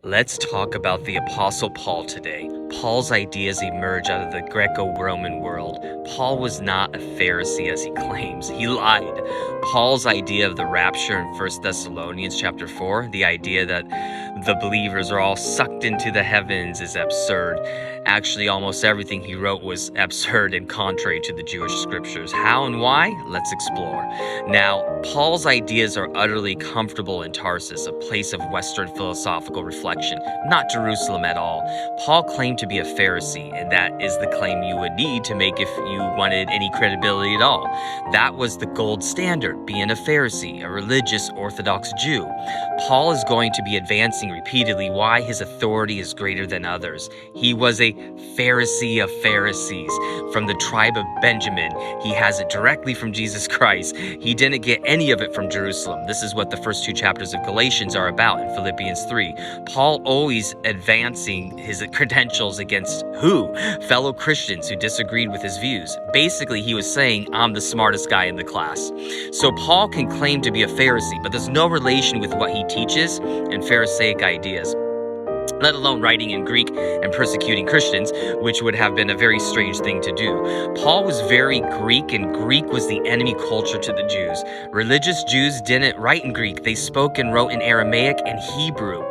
Let's talk about the Apostle Paul today. Paul's ideas emerge out of the Greco-Roman world. Paul was not a Pharisee as he claims. He lied. Paul's idea of the rapture in 1 Thessalonians chapter 4, the idea that the believers are all sucked into the heavens, is absurd. Actually, almost everything he wrote was absurd and contrary to the Jewish scriptures. How and why? Let's explore. Now, Paul's ideas are utterly comfortable in Tarsus, a place of Western philosophical reflection, not Jerusalem at all. Paul claimed to be a Pharisee, and that is the claim you would need to make if you wanted any credibility at all. That was the gold standard, being a Pharisee, a religious Orthodox Jew. Paul is going to be advancing repeatedly why his authority is greater than others. He was a Pharisee of Pharisees from the tribe of Benjamin. He has it directly from Jesus Christ. He didn't get any of it from Jerusalem. This is what the first two chapters of Galatians are about in Philippians 3. Paul always advancing his credentials against who? Fellow Christians who disagreed with his views. Basically, he was saying, I'm the smartest guy in the class. So Paul can claim to be a Pharisee, but there's no relation with what he teaches and Pharisaic ideas, let alone writing in Greek and persecuting Christians, which would have been a very strange thing to do. Paul was very Greek, and Greek was the enemy culture to the Jews. Religious Jews didn't write in Greek. They spoke and wrote in Aramaic and Hebrew.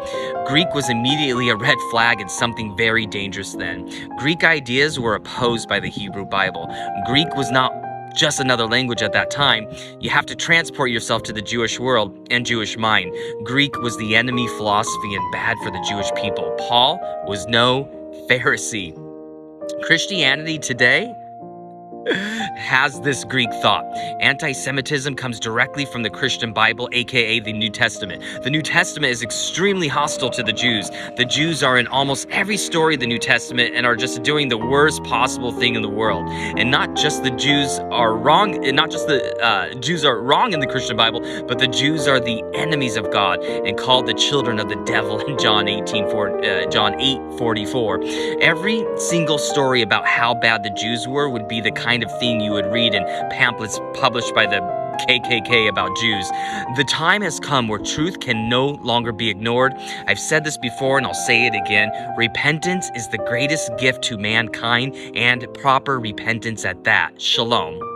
Greek was immediately a red flag and something very dangerous then. Greek ideas were opposed by the Hebrew Bible. Greek was not just another language at that time. You have to transport yourself to the Jewish world and Jewish mind. Greek was the enemy philosophy and bad for the Jewish people. Paul was no Pharisee. Christianity today has this Greek thought. Anti-Semitism comes directly from the Christian Bible, aka the New Testament. The New Testament is extremely hostile to the Jews. The Jews are in almost every story of the New Testament and are just doing the worst possible thing in the world. And not just the Jews are wrong, and not just the Jews are wrong in the Christian Bible, but the Jews are the enemies of God and called the children of the devil in John 8:44. Every single story about how bad the Jews were would be the kind of thing you would read in pamphlets published by the KKK about Jews. The time has come where truth can no longer be ignored. I've said this before and I'll say it again. Repentance is the greatest gift to mankind, and proper repentance at that. Shalom.